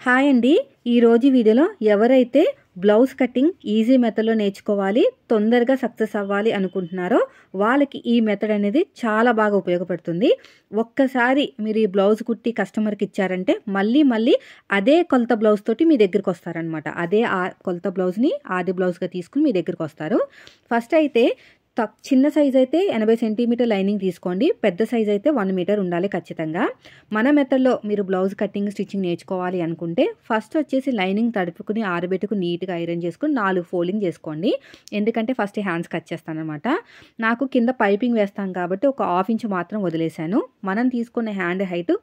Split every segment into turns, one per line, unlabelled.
Hi అండి. ఈరోజు వీడియోలో ఎవరైతే బ్లౌజ్ కటింగ్ ఈజీ మెథడ్లో నేర్చుకోవాలి, తొందరగా సక్సెస్ అవ్వాలి అనుకుంటున్నారో వాళ్ళకి ఈ మెథడ్ అనేది చాలా బాగా ఉపయోగపడుతుంది. ఒక్కసారి మీరు ఈ బ్లౌజ్ కుట్టి కస్టమర్కి ఇచ్చారంటే మళ్ళీ అదే కొలత బ్లౌజ్ తోటి మీ దగ్గరికి వస్తారనమాట. అదే కొలత బ్లౌజ్ని ఆది బ్లౌజ్గా తీసుకుని మీ దగ్గరికి వస్తారు. ఫస్ట్ అయితే చిన్న సైజ్ అయితే 80 సెంటీమీటర్ లైనింగ్ తీసుకోండి. పెద్ద సైజ్ అయితే 1 మీటర్ ఉండాలి ఖచ్చితంగా. మన మెథడ్లో మీరు బ్లౌజ్ కటింగ్ స్టిచ్చింగ్ నేర్చుకోవాలి అనుకుంటే ఫస్ట్ వచ్చేసి లైనింగ్ తడుపుకుని ఆరబెట్టుకుని నీట్గా ఐరన్ చేసుకుని 4 ఫోల్డింగ్ చేసుకోండి. ఎందుకంటే ఫస్ట్ హ్యాండ్స్ కట్ చేస్తానమాట. నాకు కింద పైపింగ్ వేస్తాం కాబట్టి ఒక 1/2 ఇంచ్ మాత్రం వదిలేశాను. మనం తీసుకున్న హ్యాండ్ హైట్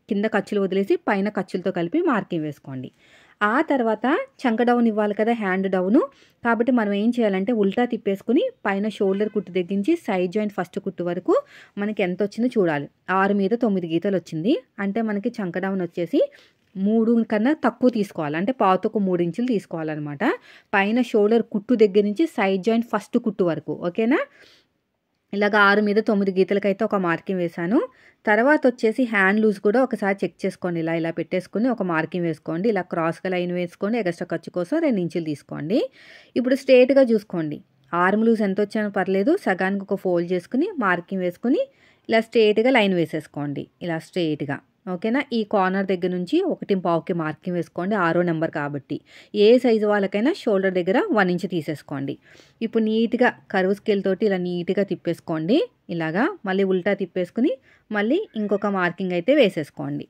కింద ఖర్చులు వదిలేసి పైన ఖర్చులతో కలిపి మార్కింగ్ వేసుకోండి. ఆ తర్వాత చంక డౌన్ ఇవ్వాలి కదా, హ్యాండ్ డౌను. కాబట్టి మనం ఏం చేయాలంటే ఉల్టా తిప్పేసుకుని పైన షోల్డర్ కుట్టు దగ్గరించి సైడ్ జాయింట్ ఫస్ట్ కుట్టు వరకు మనకి ఎంత వచ్చిందో చూడాలి. 6 మీద 9 గీతలు వచ్చింది అంటే మనకి చంక డౌన్ వచ్చేసి 3 కన్నా తక్కువ తీసుకోవాలి. అంటే పావుతకు 3 ఇంచులు తీసుకోవాలన్నమాట. పైన షోల్డర్ కుట్టు దగ్గర నుంచి సైడ్ జాయింట్ ఫస్ట్ కుట్టు వరకు. ఓకేనా? ఇలాగ 6 మీద 9 గీతలకైతే ఒక మార్కింగ్ వేశాను. తర్వాత వచ్చేసి హ్యాండ్ లూజ్ కూడా ఒకసారి చెక్ చేసుకోండి. ఇలా పెట్టేసుకుని ఒక మార్కింగ్ వేసుకోండి. ఇలా క్రాస్గా లైన్ వేసుకోండి. ఎక్స్ట్రా ఖర్చు కోసం 2 ఇంచులు తీసుకోండి. ఇప్పుడు స్ట్రేట్గా చూసుకోండి. ఆర్మ్ లూజ్ ఎంత వచ్చానో పర్లేదు, సగానికి ఒక ఫోల్డ్ చేసుకుని మార్కింగ్ వేసుకుని ఇలా స్ట్రేట్గా లైన్ వేసేసుకోండి. ఇలా స్ట్రేట్గా. ఓకేనా? ఈ కార్నర్ దగ్గర నుంచి 1.5కి మార్కింగ్ వేసుకోండి. 6వ నెంబర్ కాబట్టి ఏ సైజు వాళ్ళకైనా షోల్డర్ దగ్గర 1 ఇంచ్ తీసేసుకోండి. ఇప్పుడు నీట్గా కర్వ్ స్కేల్ తోటి ఇలా నీట్గా తిప్పేసుకోండి. ఇలాగా మళ్ళీ ఉల్టా తిప్పేసుకుని మళ్ళీ ఇంకొక మార్కింగ్ అయితే వేసేసుకోండి.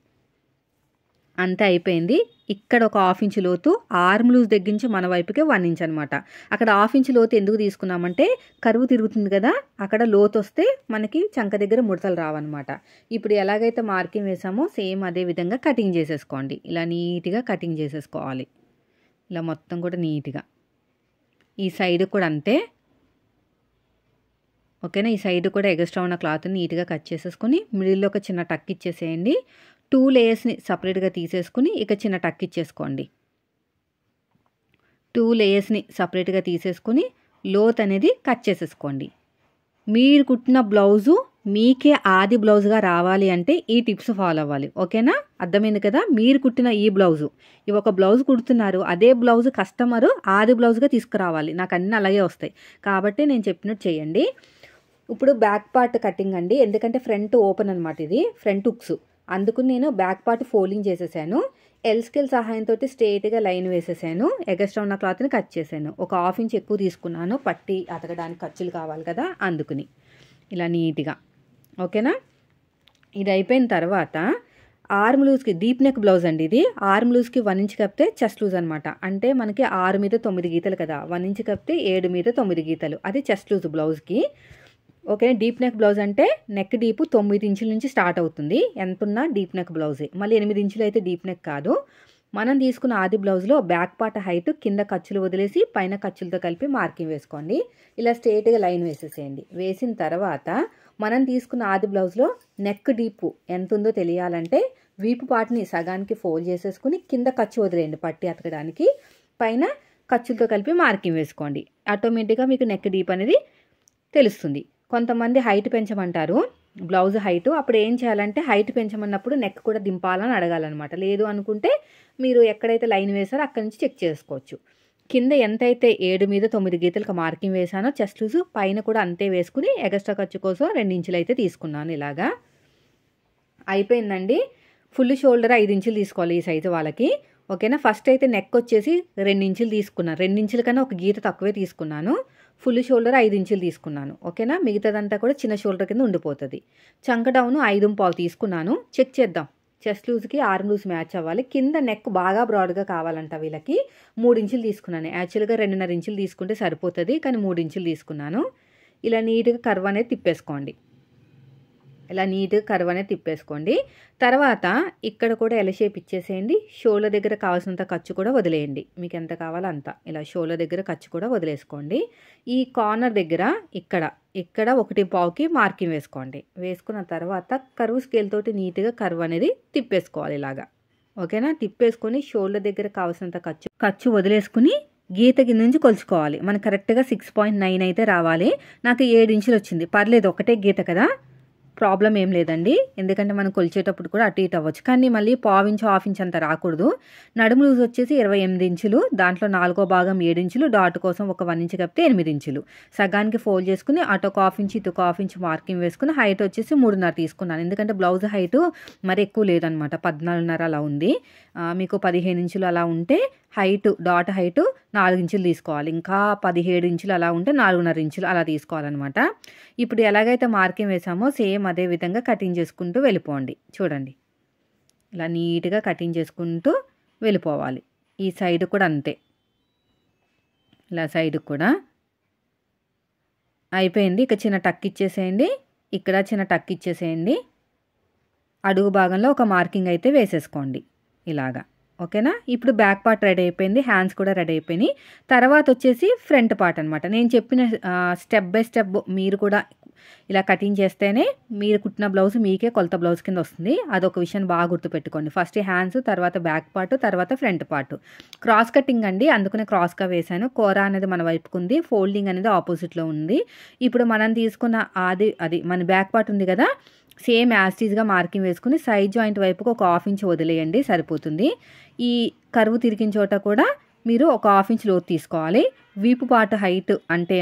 అంతే అయిపోయింది. ఇక్కడ ఒక 1/2 ఇంచ్ లోతు ఆర్మ్ లూజ్ దగ్గర నుంచి మన వైపుకి 1 ఇంచ్ అనమాట. అక్కడ 1/2 ఇంచ్ లోతు ఎందుకు తీసుకున్నామంటే కరువు తిరుగుతుంది కదా, అక్కడ లోతు వస్తే మనకి చంక దగ్గర ముడతలు రావన్నమాట. ఇప్పుడు ఎలాగైతే మార్కింగ్ వేసామో సేమ్ అదే విధంగా కటింగ్ చేసేసుకోండి. ఇలా నీట్గా కటింగ్ చేసేసుకోవాలి. ఇలా మొత్తం కూడా నీట్గా. ఈ సైడ్ కూడా అంతే. ఓకేనా? ఈ సైడ్ కూడా ఎగస్ట్రా ఉన్న క్లాత్ని నీట్గా కట్ చేసేసుకుని మిడిల్లో ఒక చిన్న టక్ ఇచ్చేసేయండి. 2 లేయర్స్ని సపరేట్గా తీసేసుకుని ఇక చిన్న టక్ ఇచ్చేసుకోండి. 2 లేయర్స్ని సపరేట్గా తీసేసుకుని లోత్ అనేది కట్ చేసేసుకోండి. మీరు కుట్టిన బ్లౌజు మీకే ఆది బ్లౌజ్గా రావాలి అంటే ఈ టిప్స్ ఫాలో అవ్వాలి. ఓకేనా? అర్థమైంది కదా? మీరు కుట్టిన ఈ బ్లౌజు ఒక బ్లౌజ్ కుడుతున్నారు, అదే బ్లౌజ్ కస్టమరు ఆది బ్లౌజ్గా తీసుకురావాలి. నాకు అన్నీ అలాగే వస్తాయి కాబట్టి నేను చెప్పినట్టు చేయండి. ఇప్పుడు బ్యాక్ పార్ట్ కటింగ్ అండి. ఎందుకంటే ఫ్రంట్ ఓపెన్ అనమాట, ఇది ఫ్రంట్ హుక్స్. అందుకు నేను బ్యాక్ పార్ట్ ఫోల్డింగ్ చేసేసాను. ఎల్ స్కేల్ సహాయంతో స్ట్రేట్గా లైన్ వేసేసాను. ఎగస్ట్రా ఉన్న క్లాత్ని కట్ చేశాను. ఒక 1/2 ఇంచ్ ఎక్కువ తీసుకున్నాను, పట్టి అతకడానికి ఖర్చులు కావాలి కదా అందుకుని. ఇలా నీట్గా. ఓకేనా? ఇది అయిపోయిన తర్వాత ఆర్మ్ లూజ్కి డీప్ నెక్ బ్లౌజ్ అండి ఇది. ఆర్మ్ లూజ్కి 1 ఇంచ్ కప్పితే చెస్ట్ లూజ్ అనమాట. అంటే మనకి 6 మీద 9 గీతలు కదా, 1 ఇంచ్ కప్పితే 7 మీద 9 గీతలు. అది చెస్ట్ లూజ్ బ్లౌజ్కి. ఓకే? డీప్ నెక్ బ్లౌజ్ అంటే నెక్ డీప్ 9 ఇంచుల నుంచి స్టార్ట్ అవుతుంది. ఎంతున్నా డీప్ నెక్ బ్లౌజే. మళ్ళీ 8 ఇంచులు అయితే డీప్ నెక్ కాదు. మనం తీసుకున్న ఆది బ్లౌజ్లో బ్యాక్ పార్ట్ హైట్ కింద ఖర్చులు వదిలేసి పైన ఖర్చులతో కలిపి మార్కింగ్ వేసుకోండి. ఇలా స్ట్రేట్గా లైన్ వేసేసేయండి. వేసిన తర్వాత మనం తీసుకున్న ఆది బ్లౌజ్లో నెక్ డీప్ ఎంత ఉందో తెలియాలంటే వీపు పార్ట్ని సగానికి ఫోల్డ్ చేసేసుకుని కింద ఖర్చు వదిలేయండి పట్టి అతకడానికి. పైన ఖర్చులతో కలిపి మార్కింగ్ వేసుకోండి. ఆటోమేటిక్గా మీకు నెక్ డీప్ అనేది తెలుస్తుంది. కొంతమంది హైట్ పెంచమంటారు, బ్లౌజ్ హైట్. అప్పుడు ఏం చేయాలంటే హైట్ పెంచమన్నప్పుడు నెక్ కూడా దింపాలని అడగాలన్నమాట. లేదు అనుకుంటే మీరు ఎక్కడైతే లైన్ వేసారో అక్కడి నుంచి చెక్ చేసుకోవచ్చు. కింద ఎంతైతే 7 మీద 9 గీతలకు మార్కింగ్ వేసానో చెస్ట్ లూజ్ పైన కూడా అంతే వేసుకుని ఎగస్ట్రా ఖర్చు కోసం 2 ఇంచులు అయితే తీసుకున్నాను. ఇలాగా అయిపోయిందండి. ఫుల్ షోల్డర్ 5 ఇంచులు తీసుకోవాలి ఈ సైజు వాళ్ళకి. ఓకేనా? ఫస్ట్ అయితే నెక్ వచ్చేసి 2 ఇంచులు తీసుకున్నాను. 2 ఇంచుల కన్నా ఒక గీత తక్కువే తీసుకున్నాను. ఫుల్ షోల్డర్ 5 ఇంచులు తీసుకున్నాను. ఓకేనా? మిగతాదంతా కూడా చిన్న షోల్డర్ కింద ఉండిపోతుంది. చంక డౌన్ 5.5 తీసుకున్నాను. చెక్ చేద్దాం. చెస్ట్ లూజ్కి ఆర్మ్ లూజ్ మ్యాచ్ అవ్వాలి. కింద నెక్ బాగా బ్రాడ్గా కావాలంట వీళ్ళకి. 3 ఇంచులు తీసుకున్నాను. యాక్చువల్గా 2.5 ఇంచులు తీసుకుంటే సరిపోతుంది, కానీ 3 ఇంచులు తీసుకున్నాను. ఇలా నీట్గా కర్వ్ అనేది తిప్పేసుకోండి. ఇలా నీట్గా కర్వ్ అనేది తిప్పేసుకోండి. తర్వాత ఇక్కడ కూడా ఎల్ షేప్ ఇచ్చేసేయండి. షోల్డర్ దగ్గర కావాల్సినంత ఖర్చు కూడా వదిలేయండి. మీకు ఎంత కావాలో అంత. ఇలా షోల్డర్ దగ్గర ఖర్చు కూడా వదిలేసుకోండి. ఈ కార్నర్ దగ్గర ఇక్కడ 1.5కి మార్కింగ్ వేసుకోండి. వేసుకున్న తర్వాత కర్వ్ స్కేల్ తోటి నీట్గా కర్వ్ అనేది తిప్పేసుకోవాలి ఇలాగా. ఓకేనా? తిప్పేసుకొని షోల్డర్ దగ్గర కావాల్సినంత ఖర్చు వదిలేసుకుని గీత కింద నుంచి కొలుచుకోవాలి. మనకు కరెక్ట్గా 6.9 అయితే రావాలి. నాకు 7 ఇంచులు వచ్చింది. పర్లేదు, ఒకటే గీత కదా. ప్రాబ్లం ఏం లేదండి. ఎందుకంటే మనం కొలిచేటప్పుడు కూడా అటు ఇటు అవ్వచ్చు. కానీ మళ్ళీ పావించు, హాఫ్ ఇంచ్ అంత రాకూడదు. నడుము లూజ్ వచ్చేసి 28 ఇంచులు. దాంట్లో 4వ భాగం 7 ఇంచులు, డాట్ కోసం ఒక 1 ఇంచ్ కప్పితే 8 ఇంచులు. సగానికి ఫోల్డ్ చేసుకుని అటు ఒక హాఫ్ ఇంచ్, ఇటు ఒక హాఫ్ ఇంచ్ మార్కింగ్ వేసుకుని హైట్ వచ్చేసి 3.5 తీసుకున్నాను. ఎందుకంటే బ్లౌజ్ హైట్ మరి ఎక్కువ లేదనమాట. 14.5 అలా ఉంది. మీకు 15 ఇంచులు అలా ఉంటే హైట్, డాట్ హైట్ 4 ఇంచులు తీసుకోవాలి. ఇంకా 17 ఇంచులు అలా ఉంటే 4.5 ఇంచులు అలా తీసుకోవాలన్నమాట. ఇప్పుడు ఎలాగైతే మార్కింగ్ వేసామో సేమ్ అదే విధంగా కటింగ్ చేసుకుంటూ వెళ్ళిపోండి. చూడండి, ఇలా నీట్గా కటింగ్ చేసుకుంటూ వెళ్ళిపోవాలి. ఈ సైడ్ కూడా అంతే, ఇలా సైడ్ కూడా అయిపోయింది. ఇక చిన్న టక్ ఇచ్చేసేయండి, ఇక్కడ చిన్న టక్ ఇచ్చేసేయండి. అడుగు భాగంలో ఒక మార్కింగ్ అయితే వేసేసుకోండి ఇలాగా. ఓకేనా? ఇప్పుడు బ్యాక్ పార్ట్ రెడీ అయిపోయింది, హ్యాండ్స్ కూడా రెడీ అయిపోయినాయి. తర్వాత వచ్చేసి ఫ్రంట్ పార్ట్ అనమాట. నేను చెప్పిన స్టెప్ బై స్టెప్ మీరు కూడా ఇలా కటింగ్ చేస్తేనే మీరు కుట్టిన బ్లౌజ్ మీకే కొలత బ్లౌజ్ కింద వస్తుంది. అదొక విషయం బాగా గుర్తుపెట్టుకోండి. ఫస్ట్ హ్యాండ్స్, తర్వాత బ్యాక్ పార్ట్, తర్వాత ఫ్రంట్ పార్ట్. క్రాస్ కటింగ్ అండి, అందుకనే క్రాస్గా వేశాను. కూర అనేది మన వైపుకు ఉంది, ఫోల్డింగ్ అనేది ఆపోజిట్లో ఉంది. ఇప్పుడు మనం తీసుకున్న అది మన బ్యాక్ పార్ట్ ఉంది కదా, సేమ్ యాస్టీజ్గా మార్కింగ్ వేసుకుని సైడ్ జాయింట్ వైపుకు ఒక హాఫ్ ఇంచ్ వదిలేయండి, సరిపోతుంది. ఈ కరువు తిరిగిన చోట కూడా మీరు ఒక హాఫ్ ఇంచ్ లోతు తీసుకోవాలి. వీపు పార్ట్ హైట్ అంటే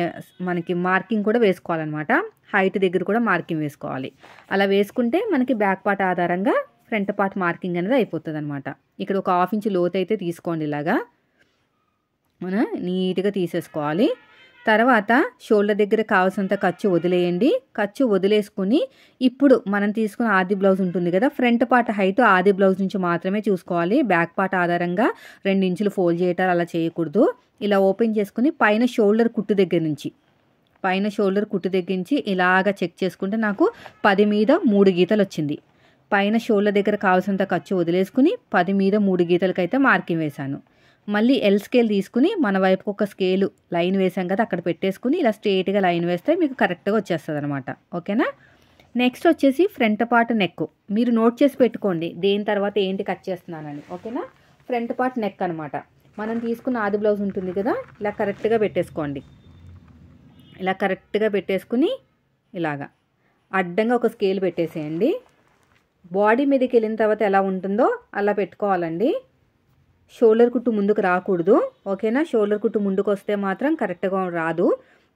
మనకి మార్కింగ్ కూడా వేసుకోవాలన్నమాట. హైట్ దగ్గర కూడా మార్కింగ్ వేసుకోవాలి. అలా వేసుకుంటే మనకి బ్యాక్ పార్ట్ ఆధారంగా ఫ్రంట్ పార్ట్ మార్కింగ్ అనేది అయిపోతుంది అనమాట. ఇక్కడ ఒక హాఫ్ ఇంచ్ లోతు అయితే తీసుకోండి. ఇలాగా మనం నీట్గా తీసేసుకోవాలి. తర్వాత షోల్డర్ దగ్గర కావాల్సినంత ఖర్చు వదిలేయండి. ఖర్చు వదిలేసుకుని ఇప్పుడు మనం తీసుకున్న ఆది బ్లౌజ్ ఉంటుంది కదా, ఫ్రంట్ పార్ట్ హైట్ ఆది బ్లౌజ్ నుంచి మాత్రమే చూసుకోవాలి. బ్యాక్ పార్ట్ ఆధారంగా 2 ఇంచులు ఫోల్డ్ చేయటాలు అలా చేయకూడదు. ఇలా ఓపెన్ చేసుకుని పైన షోల్డర్ కుట్టు దగ్గర నుంచి ఇలాగ చెక్ చేసుకుంటే నాకు 10 మీద 3 గీతలు వచ్చింది. పైన షోల్డర్ దగ్గర కావాల్సినంత ఖర్చు వదిలేసుకుని 10 మీద 3 గీతలకైతే మార్కింగ్ వేశాను. మళ్ళీ ఎల్ స్కేల్ తీసుకుని మన వైపుకు ఒక స్కేలు లైన్ వేసాం కదా, అక్కడ పెట్టేసుకుని ఇలా స్ట్రేట్గా లైన్ వేస్తే మీకు కరెక్ట్గా వచ్చేస్తుంది అనమాట. ఓకేనా? నెక్స్ట్ వచ్చేసి ఫ్రంట్ పార్ట్ నెక్. మీరు నోట్ చేసి పెట్టుకోండి దేని తర్వాత ఏంటి కట్ చేస్తున్నానని. ఓకేనా? ఫ్రంట్ పార్ట్ నెక్ అనమాట. మనం తీసుకున్న ఆది బ్లౌజ్ ఉంటుంది కదా, ఇలా కరెక్ట్గా పెట్టేసుకోండి. ఇలా కరెక్ట్గా పెట్టేసుకుని ఇలాగా అడ్డంగా ఒక స్కేల్ పెట్టేసేయండి. బాడీ మీదకి వెళ్ళిన తర్వాత ఎలా ఉంటుందో అలా పెట్టుకోవాలండి. షోల్డర్ కుట్టు ముందుకు రాకూడదు. ఓకేనా? షోల్డర్ కుట్టు ముందుకు వస్తే మాత్రం కరెక్ట్గా రాదు.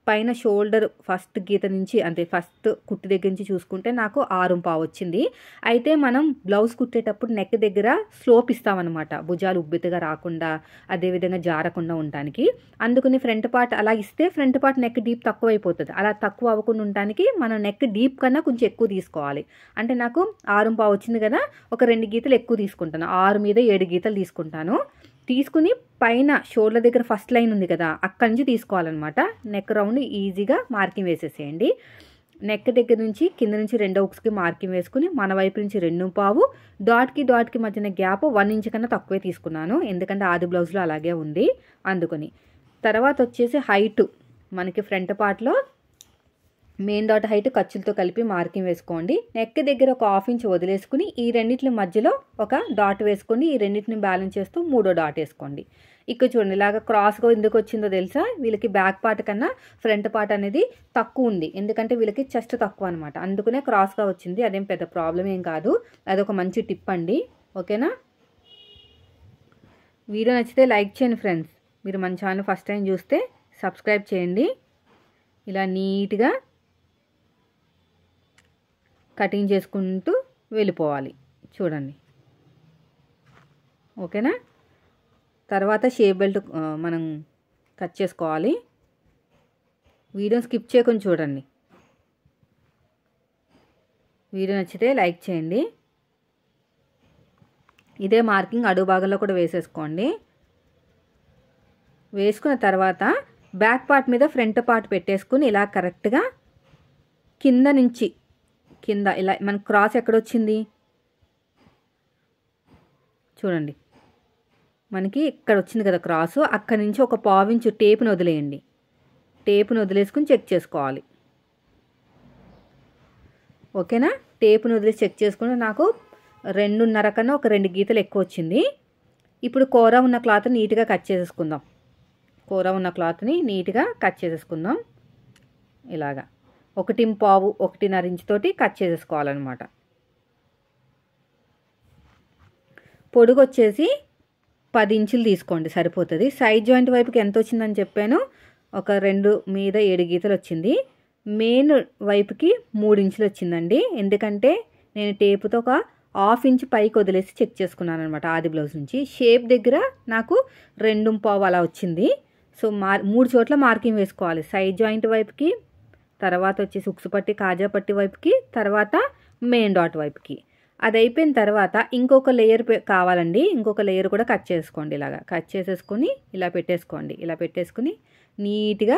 పైన షోల్డర్ ఫస్ట్ గీత నుంచి అంటే ఫస్ట్ కుట్టు దగ్గర నుంచి చూసుకుంటే నాకు 6.5 వచ్చింది. అయితే మనం బ్లౌజ్ కుట్టేటప్పుడు నెక్ దగ్గర స్లోప్ ఇస్తామన్నమాట, భుజాలు ఉబ్బెత్తుగా రాకుండా అదేవిధంగా జారకుండా ఉండటానికి. అందుకని ఫ్రంట్ పార్ట్ అలా ఇస్తే ఫ్రంట్ పార్ట్ నెక్ డీప్ తక్కువ అయిపోతుంది. అలా తక్కువ అవ్వకుండా ఉండటానికి మనం నెక్ డీప్ కన్నా కొంచెం ఎక్కువ తీసుకోవాలి. అంటే నాకు 6.5 వచ్చింది కదా, ఒక 2 గీతలు ఎక్కువ తీసుకుంటాను. 6 మీద 7 గీతలు తీసుకుంటాను. తీసుకుని పైన షోల్డర్ దగ్గర ఫస్ట్ లైన్ ఉంది కదా, అక్కడి నుంచి తీసుకోవాలన్నమాట. నెక్ రౌండ్ ఈజీగా మార్కింగ్ వేసేసేయండి. నెక్ దగ్గర నుంచి కింద నుంచి 2 హుక్స్కి మార్కింగ్ వేసుకుని మన వైపు నుంచి 2.5, డాట్కి మధ్యన గ్యాప్ 1 ఇంచ్ కన్నా తక్కువే తీసుకున్నాను. ఎందుకంటే ఆది బ్లౌజ్లో అలాగే ఉంది అందుకని. తర్వాత వచ్చేసి హైట్ మనకి ఫ్రంట్ పార్ట్లో మెయిన్ డాట్ హైట్ ఖర్చులతో కలిపి మార్కింగ్ వేసుకోండి. నెక్ దగ్గర ఒక హాఫ్ ఇంచ్ వదిలేసుకుని ఈ రెండింటి మధ్యలో ఒక డాట్ వేసుకోండి. ఈ రెండింటిని బ్యాలెన్స్ చేస్తూ 3వ డాట్ వేసుకోండి. ఇక్కడ చూడండి, ఇలాగ క్రాస్గా ఎందుకు వచ్చిందో తెలుసా? వీళ్ళకి బ్యాక్ పార్ట్ కన్నా ఫ్రంట్ పార్ట్ అనేది తక్కువ ఉంది. ఎందుకంటే వీళ్ళకి చెస్ట్ తక్కువ అనమాట, అందుకనే క్రాస్గా వచ్చింది. అదేం పెద్ద ప్రాబ్లం ఏం కాదు, అదొక మంచి టిప్ అండి. ఓకేనా? వీడియో నచ్చితే లైక్ చేయండి ఫ్రెండ్స్. మీరు మన ఛానల్ ఫస్ట్ టైం చూస్తే సబ్స్క్రైబ్ చేయండి. ఇలా నీట్గా కటింగ్ చేసుకుంటూ వెళ్ళిపోవాలి. చూడండి. ఓకేనా? తర్వాత షేప్ బెల్ట్ మనం కట్ చేసుకోవాలి. వీడియో స్కిప్ చేయకుండా చూడండి. వీడియో నచ్చితే లైక్ చేయండి. ఇదే మార్కింగ్ అడుగు భాగంలో కూడా వేసేసుకోండి. వేసుకున్న తర్వాత బ్యాక్ పార్ట్ మీద ఫ్రంట్ పార్ట్ పెట్టేసుకుని ఇలా కరెక్ట్గా కింద ఇలా మన క్రాస్ ఎక్కడొచ్చింది చూడండి, మనకి ఇక్కడ వచ్చింది కదా క్రాసు, అక్కడి నుంచి ఒక పావించు టేపును వదిలేయండి. టేపును వదిలేసుకుని చెక్ చేసుకోవాలి. ఓకేనా? టేపును వదిలేసి చెక్ చేసుకుంటే నాకు 2.5 కన్నా ఒక 2 గీతలు ఎక్కువ వచ్చింది. ఇప్పుడు కూర ఉన్న క్లాత్ నీట్గా కట్ చేసేసుకుందాం. ఇలాగా 1.25 1.5 ఇంచ్ తోటి కట్ చేసేసుకోవాలన్నమాట. పొడుగు వచ్చేసి 10 ఇంచులు తీసుకోండి సరిపోతుంది. సైడ్ జాయింట్ వైపుకి ఎంత వచ్చిందని చెప్పాను, ఒక 2 మీద 7 గీతలు వచ్చింది. మెయిన్ వైపుకి 3 ఇంచులు వచ్చిందండి. ఎందుకంటే నేను టేపుతో ఒక 1/2 ఇంచ్ పైకి వదిలేసి చెక్ చేసుకున్నాను అనమాట ఆది బ్లౌజ్ నుంచి. షేప్ దగ్గర నాకు 2.25 అలా వచ్చింది. సో 3 చోట్ల మార్కింగ్ వేసుకోవాలి. సైడ్ జాయింట్ వైపుకి, తర్వాత వచ్చేసి ఉక్సు పట్టి కాజా పట్టి వైపుకి, తర్వాత మెయిన్ డాట్ వైపుకి. అది అయిపోయిన తర్వాత ఇంకొక లేయర్ కావాలండి. ఇంకొక లేయర్ కూడా కట్ చేసుకోండి. ఇలాగా కట్ చేసేసుకొని ఇలా పెట్టేసుకోండి. ఇలా పెట్టేసుకుని నీట్గా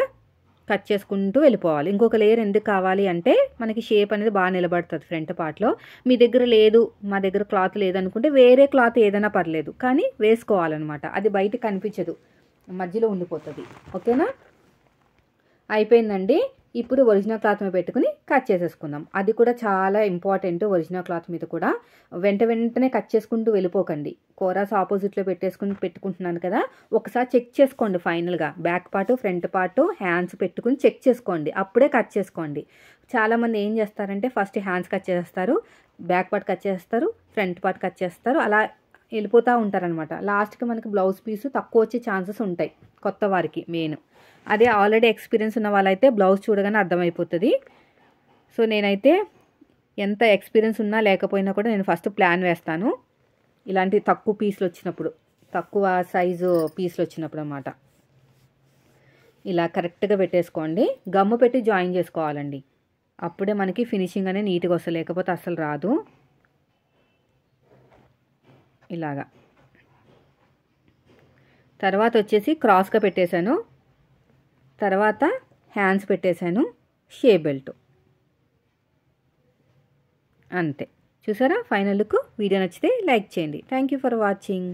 కట్ చేసుకుంటూ వెళ్ళిపోవాలి. ఇంకొక లేయర్ ఎందుకు కావాలి అంటే మనకి షేప్ అనేది బాగా నిలబడుతుంది ఫ్రంట్ పార్ట్లో. మీ దగ్గర లేదు, మా దగ్గర క్లాత్ లేదనుకుంటే వేరే క్లాత్ ఏదైనా పర్లేదు, కానీ వేసుకోవాలన్నమాట. అది బయట కనిపించదు, మధ్యలో ఉండిపోతుంది. ఓకేనా? అయిపోయిందండి. ఇప్పుడు ఒరిజినల్ క్లాత్ మీద పెట్టుకుని కట్ చేసేసుకుందాం. అది కూడా చాలా ఇంపార్టెంట్. ఒరిజినల్ క్లాత్ మీద కూడా వెంటనే కట్ చేసుకుంటూ వెళ్ళిపోకండి. కోరాస్ ఆపోజిట్లో పెట్టుకుంటున్నాను కదా, ఒకసారి చెక్ చేసుకోండి. ఫైనల్గా back part, front part, hands పెట్టుకుని చెక్ చేసుకోండి, అప్పుడే కట్ చేసుకోండి. చాలామంది ఏం చేస్తారంటే ఫస్ట్ హ్యాండ్స్ కట్ చేస్తారు, బ్యాక్ పార్ట్ కట్ చేస్తారు, ఫ్రంట్ పార్ట్ కట్ చేస్తారు, అలా వెళ్ళిపోతూ ఉంటారనమాట. లాస్ట్కి మనకి బ్లౌజ్ పీసు తక్కువ వచ్చే ఛాన్సెస్ ఉంటాయి కొత్త వారికి మెయిన్. అదే ఆల్రెడీ ఎక్స్పీరియన్స్ ఉన్న వాళ్ళైతే బ్లౌజ్ చూడగానే అర్థమైపోతుంది. సో నేనైతే ఎంత ఎక్స్పీరియన్స్ ఉన్నా లేకపోయినా కూడా నేను ఫస్ట్ ప్లాన్ వేస్తాను. ఇలాంటి తక్కువ పీసులు వచ్చినప్పుడు, తక్కువ సైజు పీసులు వచ్చినప్పుడు అన్నమాట. ఇలా కరెక్ట్గా పెట్టేసుకోండి. గమ్ము పెట్టి జాయిన్ చేసుకోవాలండి, అప్పుడే మనకి ఫినిషింగ్ అనేది నీట్గా వస్తుంది, లేకపోతే అస్సలు రాదు. ఇలాగా తర్వాత వచ్చేసి క్రాస్గా పెట్టేశాను, తర్వాత హ్యాండ్స్ పెట్టేశాను, షేప్ బెల్ట్, అంతే. చూసారా ఫైనల్ లుక్? వీడియో నచ్చితే లైక్ చేయండి. Thank you for watching.